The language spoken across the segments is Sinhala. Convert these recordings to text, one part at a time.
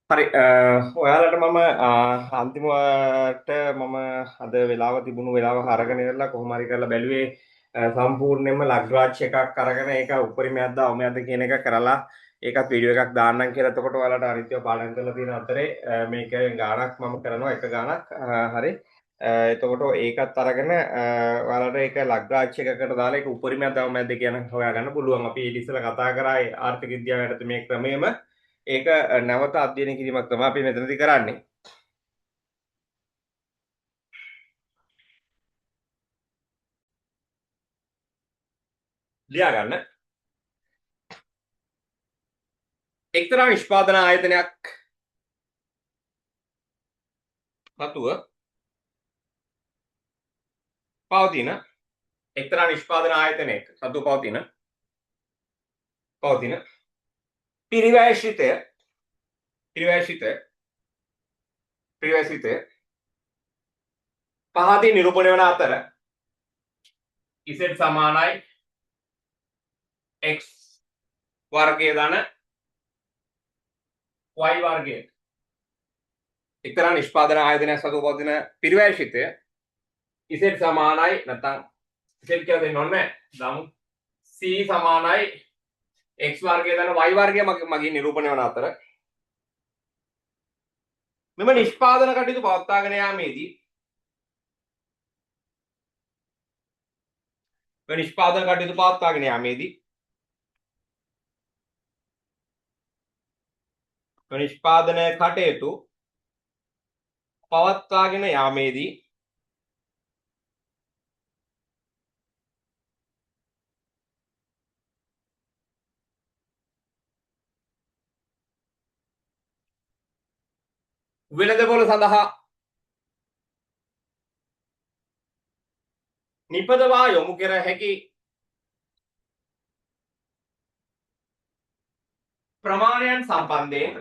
හරි ඔයාලට මම අන්තිමට මම අද වෙලාව තිබුණු වෙලාව අරගෙන ඉවරලා කොහොම හරි කරලා බැලුවේ සම්පූර්ණයෙන්ම ලග්රාජ් එකක් අරගෙන ඒක උපරිමයක්ද අවමයක්ද කියන එක කරලා ඒකත් වීඩියෝ එකක් දාන්නම් කියලා. එතකොට ඔයාලට අනිත්‍යව පාඩම් කරලා තියෙන අතරේ මේක ගාණක් මම කරනවා එක ගාණක්. හරි එතකොට ඒකත් අරගෙන ඔයාලට ඒක ලග්රාජ් එකකට දාලා ඒක උපරිමයක්ද අවමයක්ද කියන හොයාගන්න පුළුවන්. අපි ඊට ඉස්සෙල්ලා කතා කරා ආර්ථික විද්‍යාව යටතේ මේ ක්‍රමයේම ඒක නැවත අධ්‍යයනය කිරීමක් තමයි අපි මෙතනදී කරන්නේ. ලියා ගන්න. එක්තරා නිෂ්පාදන ආයතනයක් සතුව පවතින එක්තරා නිෂ්පාදන ආයතනයක සතුව පවතින පිරිවැයශ්‍රිතය පහතින් නිරූපණය වන අතර z සමානයි x වර්ගය ධන y වර්ගය. එක්තරා නිෂ්පාදන ආයතනයක් සතුව පවතින පිරිවැයශ්‍රිතය z සමානයි නැත්නම් z කියලා දෙන්න ඕනේ නැහැ. c සමානයි x වර්ගය ධන y වර්ගය මගින් නිරූපණය වන අතර මෙම නිෂ්පාදන කටයුතු පවත්වාගෙන යාමේදී නිෂ්පාදන කටයුතු පවත්වාගෙන යාමේදී වෙළඳපොළ සඳහා නිපදවා යොමු කර හැකි ප්‍රමාණයන් සම්බන්ධයෙන්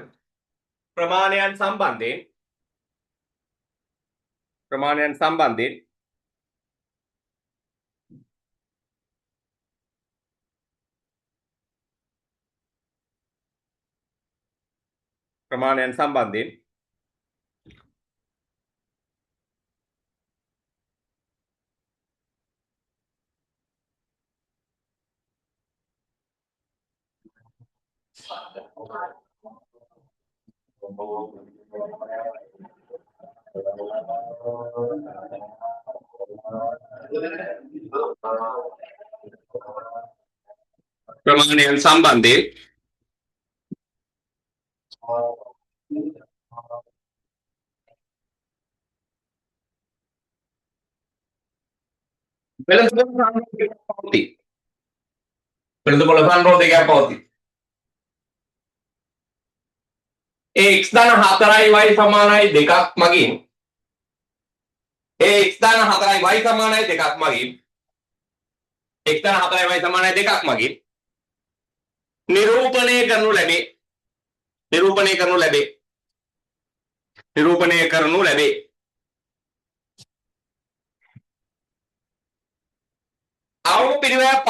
වෙළඳපොළ සංරෝධකයක් පවතී. ඒ x ධන 4යි y සමානයි 2ක් මගින් නිරූපණය කරනු ලැබේ. අවම පිරිවැයක්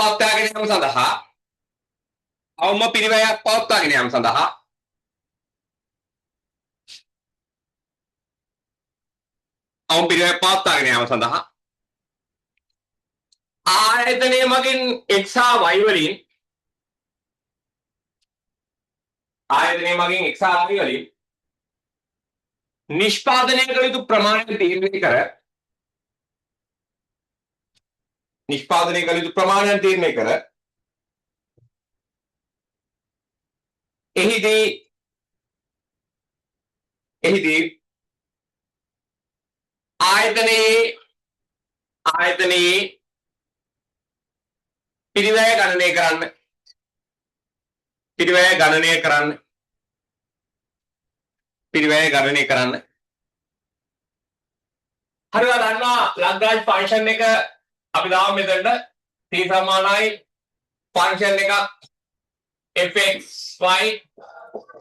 පවත්වාගෙන යාම සඳහා ආයතනය මගින් x හා y වලින් නිෂ්පාදනය කළ යුතු ප්‍රමාණය තීරණය කර එහිදී ආයතනයේ පිරිවැය ගණනය කරන්න. හරියට දන්නවා ලග්‍රාන්ජ් ෆන්ක්ෂන් එක අපි දාමු මෙතනට t සමානයි ෆන්ක්ෂන් එකක් fxy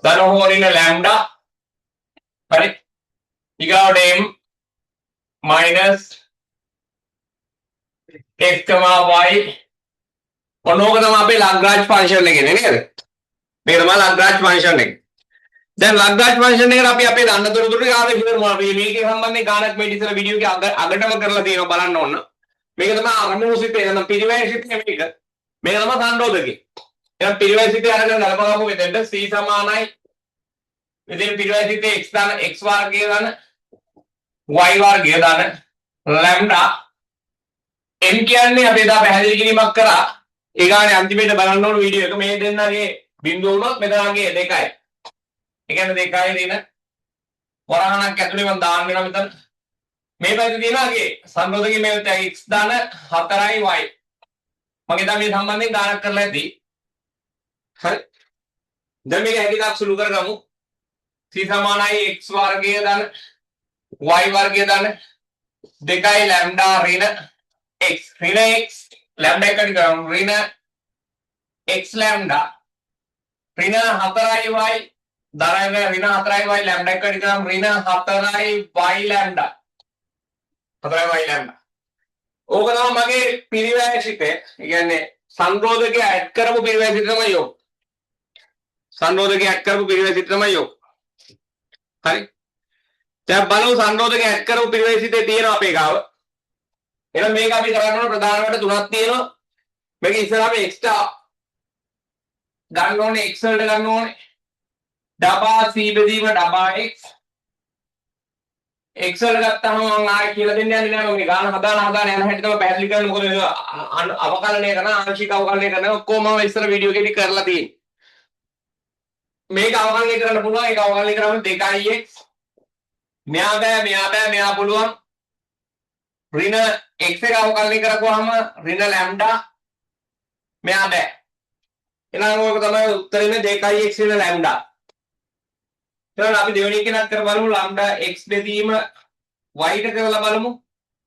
ධන හෝරින ලැම්ඩා හරි ඊගාවට m minus x, y ඔනෝක තමයි අපේ ලග්‍රාන්ජ් ෆන්ක්ෂන් එකනේ නේද? මේක තමයි ලග්‍රාන්ජ් ෆන්ක්ෂන් එක. දැන් ලග්රාජ් ෆන්ක්ෂන් එකට අපි අපේ දන්න තොරතුරු ටික ආයෙ ඉවර මොනවා මේකේ සම්බන්ධයෙන් ගානක් මේ ඉතින් වීඩියෝ එකේ අගටම කරලා තියෙනවා බලන්න ඕන. මේක තමයි අරමුණුසිතේ එන පිරිවැයසිතේ මේක. මේක තමයි සංරෝධකේ. එහෙනම් පිරිවැයසිතේ අරගෙන ගලපගමු මෙතෙන්ට c සමානයි මෙතෙන් පිරිවැයසිතේ x දාන x වර්ගය දාන y වර්ගය දාන ලැම්ඩා m කියන්නේ අපි එදා පැහැදිලි කිරීමක් කරා. ඒ ගානේ අන්තිමේට බලන්න ඕන වීඩියෝ එක මේ දෙන්නගේ බිඳුව වුණොත් මෙතනගේ දෙකයි. ඒ කියන්නේ දෙකයි දින වරහණක් ඇතුලේ මම දාන්න වෙනවා මෙතන. මේ පැත්තේ තියෙනවාගේ සංරෝධකයේ මේ x දාන 4යි y. මගේ දැන් මේ සම්බන්ධයෙන් ගානක් කරලා ඇති. හරි. දැන් මේක හැකිතාක් සුළු කරගමු. c සමානයි x වර්ගය දාන y වර්ගය දාන 2යි ලැම්ඩා ඍණ x ඍණ x ලැම්ඩා එකට ගමු ඍණ x ලැම්ඩා ඍණ 4යි y දරන ඍණ 4යි y ලැම්ඩා එකට ගමු ඍණ 4යි y ලැම්ඩා 4යි y ලැම්ඩා. ඕක තමයි මගේ පිරිවැයසිතේ. ඒ කියන්නේ සංරෝධකය ඇඩ් කරපු පිරිවැයසිත තමයි යෝ. සංරෝධකය ඇඩ් කරපු පිරිවැයසිත තමයි යෝ. හරි. දැන් බලමු සංරෝධකය ඇඩ් කරපු පිරිවැයසිතේ තියෙනවා අපේ ගාව. එහෙනම් මේක අපි කරන්න ඕන ප්‍රධාන වට තුනක් තියෙනවා. මේක ඉස්සරහම එක්ස්ට්‍රා ගන්න ඕනේ x වලට ගන්න ඕනේ. ඩබා c බෙදීම ඩබා x x වල ගත්තාම මම ආයෙ කියලා දෙන්න යන්නේ නැහැ. මම ගාන හදාන යන හැටි තමයි පැහැදිලි කරන්නේ. මොකද අවකලනය කරන ආංශික අවකලනය කරන ඔක්කොම මම ඉස්සර වීඩියෝ එකේදී කරලා තියෙන්නේ. මේක අවකලනය කරන්න පුළුවන්. ඒක අවකලනය කරාම 2x මෙයා බෑ මෙයා පුළුවන්. ඍණ x එක අවකලනය කරපුවාම ඍණ ලැම්ඩා මෙයා බෑ. එහෙනම් ඕක තමයි උත්තරේ 2x ඍණ ලැම්ඩා. එහෙනම් අපි දෙවෙනි එකෙන් කර බලමු ලැම්ඩා x බෙදීම y ට කරලා බලමු.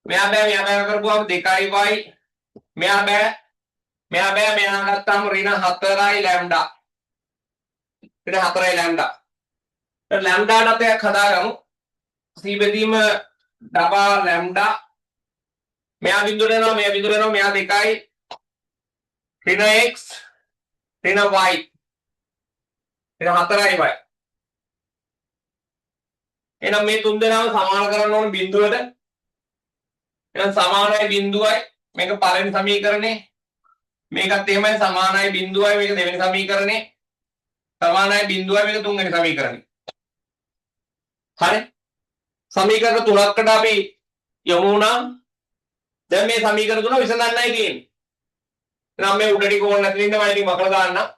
මෙයා බෑ කරපුවාම 2y මෙයා බෑ මෙයා ගත්තාම ඍණ 4යි ලැම්ඩා. ඍණ 4යි ලැම්ඩා. දැන් ලැම්ඩාට එකක් හදාගමු. c බෙදීම ඩබා ලැම්ඩා මෙයා බිඳුර එනවා මෙයා 2යි ඍණ x ඍණ y ඍණ 4යි y. එහෙනම් මේ තුන් දෙනාම සමාන කරන්න ඕන බිඳුවට. එහෙනම් සමානයි බිඳුවයි මේක පළවෙනි සමීකරණේ. මේකත් එහෙමයි සමානයි බිඳුවයි මේක දෙවෙනි සමීකරණේ. සමානයි බිඳුවයි මේක තුන්වෙනි සමීකරණේ. හරි. සමීකරණ තුනකට අපි යමු වුණා. දැන් මේ සමීකරණ තුන විසඳන්නයි තියෙන්නේ. එහෙනම් මේ උඩ ටික ඕන නැති ඉන්න මම ඉතින් මකලා දාන්නම්.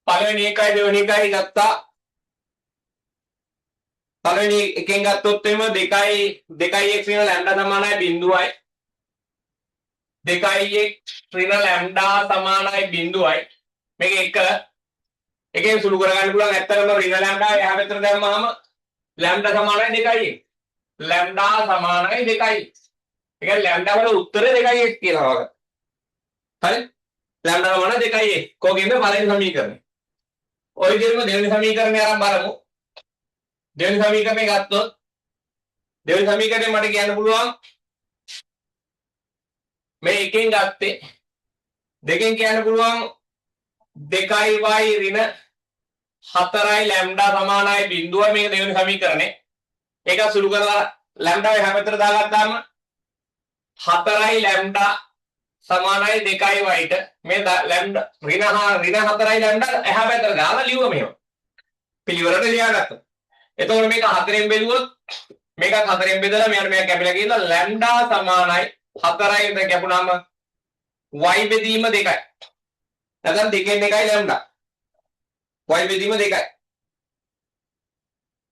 පළවෙනි එකයි දෙවෙනි එකයි ගත්තා. පළවෙනි එකෙන් ගත්තොත් එimhe 2x ඍණ ලැම්ඩා සමානයි බිඳුවයි. 2x ඍණ ලැම්ඩා සමානයි බිඳුවයි. මේක එකෙන් සුළු කරගන්න පුළුවන්. ඇත්තටම ඍණ ලැම්ඩා එහා පැත්තට දැම්මම ලැම්ඩා සමානයි 2x. ලැම්ඩා සමානයි 2x. ඒ කියන්නේ ලැම්ඩා වල උත්තරේ 2x කියලා වගේ. හරි? ලැම්ඩා සමානයි 2x. කොහොමද පළවෙනි සමීකරණය? ඔය විදිහටම දෙවෙනි සමීකරණය අරන් බලමු. දෙවෙනි සමීකරණය ගත්තොත් දෙවෙනි සමීකරණය මට කියන්න පුළුවන් මේ එකෙන් ගත්තේ දෙකෙන් කියන්න පුළුවන් 2y ඍණ 4යි ලැම්ඩා සමානයි බිඳුවයි මේක දෙවෙනි සමීකරණය. ඒක සුළු කරලා ලැම්ඩා එහා පැත්තට දාගත්තාම 4යි ලැම්ඩා සමානයි 2y ට මේ ලැම්ඩා ඍණ 4යි ලැම්ඩා එහා පැත්තට දාලා ලියුවා මේව. පිළිවෙලට ලියාගත්තා. එතකොට මේක 4ෙන් බෙදුවොත් මේකත් 4ෙන් බෙදලා මෙයාට මේක කැපිලා ගියලා ලැම්ඩා සමානයි 4යි ද කැපුණාම y බෙදීම 2යි. නැත්නම් 2ෙන් 1යි ලැම්ඩා. y බෙදීම 2යි.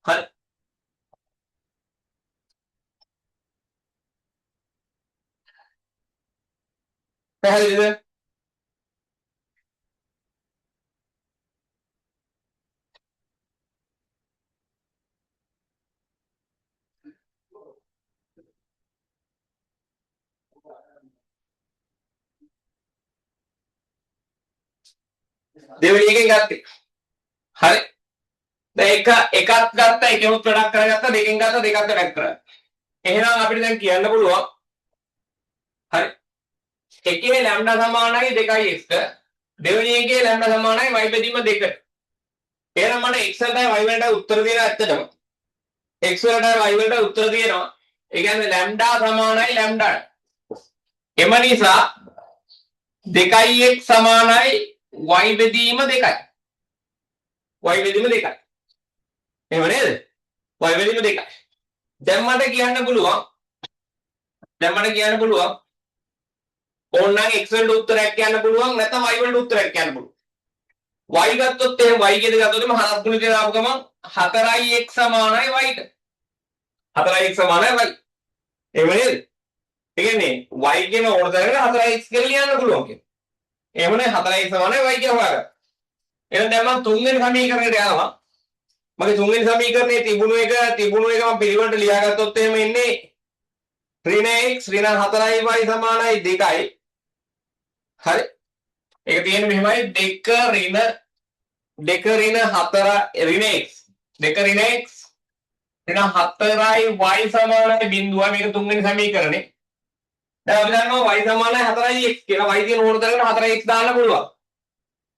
හරි. පැහැදිලිද? දෙවෙනි එකෙන් ගත්තේ. හරි. දැන් එකක් ගත්තා එකෙනුත් ප්‍රොඩක්ට් කරගත්තා දෙකෙන් ගත්තා දෙකක් ප්‍රොඩක්ට් කරා. එහෙනම් අපිට දැන් කියන්න පුළුවන්. හරි. එකේ ලැම්ඩා සමානයි 2x ට දෙවෙනි එකේ ලැම්ඩා සමානයි y බෙදීම 2ට. එහෙනම් මට x වලටයි y වලටයි උත්තර දෙනවා ඇත්තටම. x වලටයි y වලටයි උත්තර දෙනවා. ඒ කියන්නේ ලැම්ඩා සමානයි ලැම්ඩාට. එම නිසා 2x සමානයි y බෙදීම 2යි. y බෙදීම 2යි. එහෙම නේද? y බෙදීම 2යි. දැන් මට කියන්න පුළුවන් ඕනනම් x වලට උත්තරයක් කියන්න පුළුවන් නැත්නම් y වලට උත්තරයක් කියන්න පුළුවන්. y ගත්තොත් එහෙනම් y කියන ගත්තොත් එම හරස් ගුණිතය දාපු ගමන් 4x සමානයි y ට. 4x සමානයි y. එහෙම නේද? ඒ කියන්නේ y කියන ඕන තැනකට 4x කියලා ලියන්න පුළුවන් කියන්නේ. එහෙමනේ 4x සමානයි y කියලා හොයාගන්න. එහෙනම් දැන් මම තුන්වෙනි සමීකරණයට යනවා. මගේ තුන්වෙනි සමීකරණයේ තිබුණු එක මම පිළිවෙලට ලියාගත්තොත් එහෙම එන්නේ ඍණ x ඍණ 4y සමානයි 2යි. හරි. ඒක තියෙන්නේ මෙහෙමයි 2 ඍණ 4 ඍණ x 2 ඍණ x ඍණ 4y සමානයි 0යි. මේක තුන්වෙනි සමීකරණේ. දැන් අපි දන්නවා y සමානයි 4x කියලා. y කියන ඕන තැනකට 4x දාන්න පුළුවන්.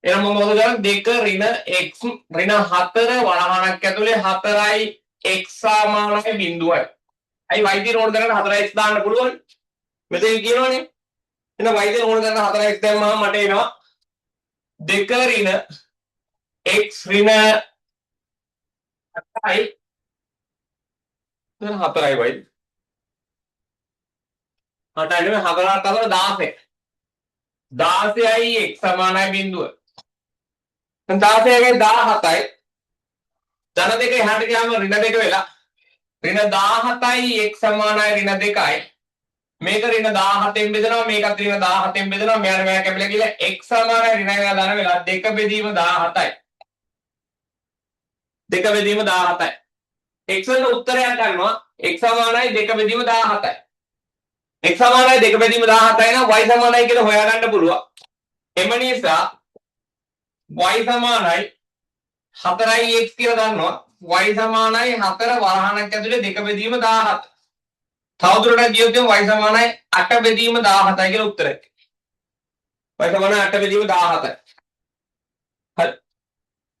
එහෙනම් මම මොකද කරන්නේ 2 ඍණ x ඍණ 4 වරහණක් ඇතුලේ 4යි x සමානයි 0යි. අයි y කියන ඕන තැනකට 4x දාන්න පුළුවන්. මෙතන කියනවනේ. එහෙනම් y කියන ඕන තැනකට 4x දැම්මම මට එනවා 2 ඍණ x ඍණ 4යි දැන් 4යි y 8යි නෙමෙයි 4ක් 16යි 16යි x සමානයි 0. දැන් 16ගේ 17යි ධන දෙක එහාට ගියාම ඍණ 2 වෙලා ඍණ 17යි x සමානයි ඍණ 2යි. මේක ඍණ 17න් බෙදනවා මේකත් ඍණ 17න් බෙදනවා මෙයාට මෙයා කැපිලා ගිහලා x සමානයි ඍණ 1 ධන වෙලා 2 බෙදීම 17යි. 2 බෙදීම 17යි. x වල උත්තරයක් ගන්නවා x සමානයි 2 බෙදීම 17යි. x සමානයි 2 බෙදීම 17යි නම් y සමානයි කියලා හොයාගන්න පුළුවන්. එම නිසා y සමානයි 4x කියලා දන්නවා. y සමානයි 4 වරහණක් ඇතුලේ 2 බෙදීම 17. තවදුරටත් කියොත් y සමානයි 8 බෙදීම 17යි කියලා උත්තරයක්. y සමානයි 8 බෙදීම 17යි. හරි.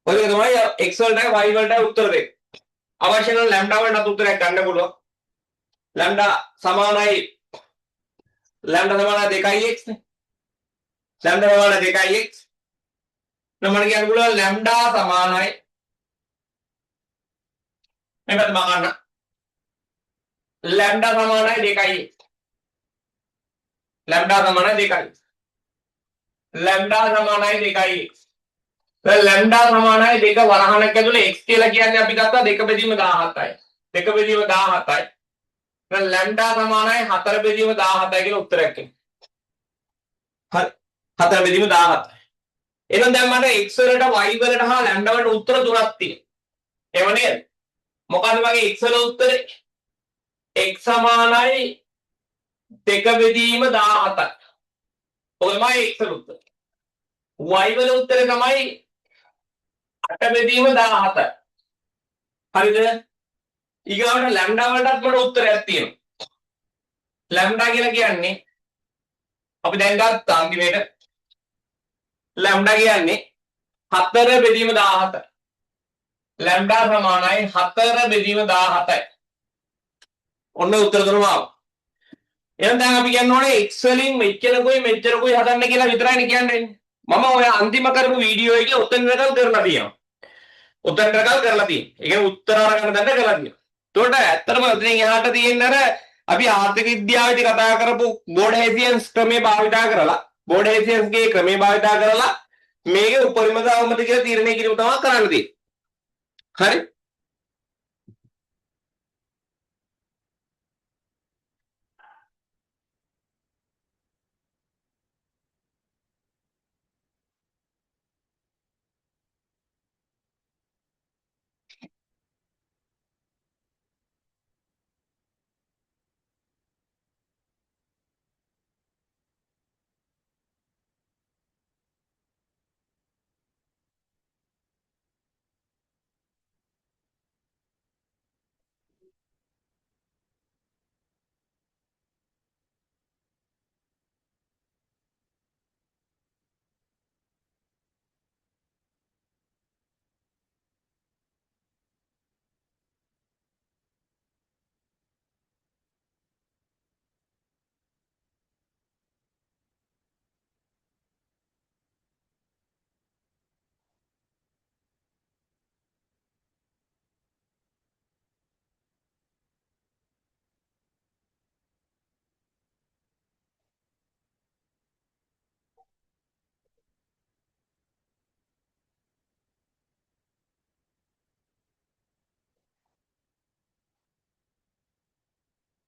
ඔය තමයි x වලටයි y වලටයි උත්තර දෙන්නේ. අවශ්‍ය නම් ලැම්ඩා වලට උත්තරයක් ගන්න පුළුවන්. ලැම්ඩා සමානයි 2x නේ. ලැම්ඩා සමානයි 2x. නමර කියන්න පුළුවන් ලැම්ඩා සමානයි මේකට මම ගන්න ලැම්ඩා සමානයි 2x. ලැම්ඩා සමානයි 2x. ලැම්ඩා සමානයි 2x. දැන් ලැම්ඩා සමානයි 2 වරහණක් ඇතුලේ x කියලා කියන්නේ අපි ගත්තා 2 බෙදීම 17යි. 2 බෙදීම 17යි. දැන් ලැම්ඩා සමානයි 4 බෙදීම 17යි කියලා උත්තරයක් එනවා. හරි. 4 බෙදීම 17යි. එහෙනම් දැන් මට x වලට y වලට හා ලැම්ඩා වලට උත්තර තුනක් තියෙනවා. එහෙම නේද? මොකද මගේ x වල උත්තරේ x සමානයි 2 බෙදීම 17යි. ඔය තමයි x වල උත්තරේ. y වල උත්තරේ තමයි 8 බෙදීම 17යි. හරිද? ඊගාවට ලැම්ඩා වලටත් මට උත්තරයක් තියෙනවා. ලැම්ඩා කියලා කියන්නේ අපි දැන් ගත්ත අන්තිමේට ලැම්ඩා කියන්නේ 4 බෙදීම 17යි. ලැම්ඩා සමානයි 4 බෙදීම 17යි. ඔන්න උත්තර තුනම ආවා. එහෙනම් දැන් අපි කියන්න ඕනේ x වලින් මෙච්චරකුයි හදන්න කියලා විතරයිනේ කියන්නේ. මම ඔය අන්තිම කරපු වීඩියෝ එකේ උත්තර රකල් කරලා තියෙනවා. උත්තර රකල් කරලා තියෙනවා. ඒ කියන්නේ උත්තර අරගෙන දැන් කරලා තියෙනවා. ඒකට ඇත්තටම ඉතින් එහාට තියෙන අර අපි ආර්ථික විද්‍යාවේදී කතා කරපු බෝඩ් හේසියන්ස් ක්‍රමේ භාවිතා කරලා බෝඩ් හේසියන්ස්ගේ ක්‍රමේ භාවිතා කරලා මේකේ උපරිම සාමත කියලා තීරණය කිරීම තමයි කරන්න තියෙන්නේ. හරි.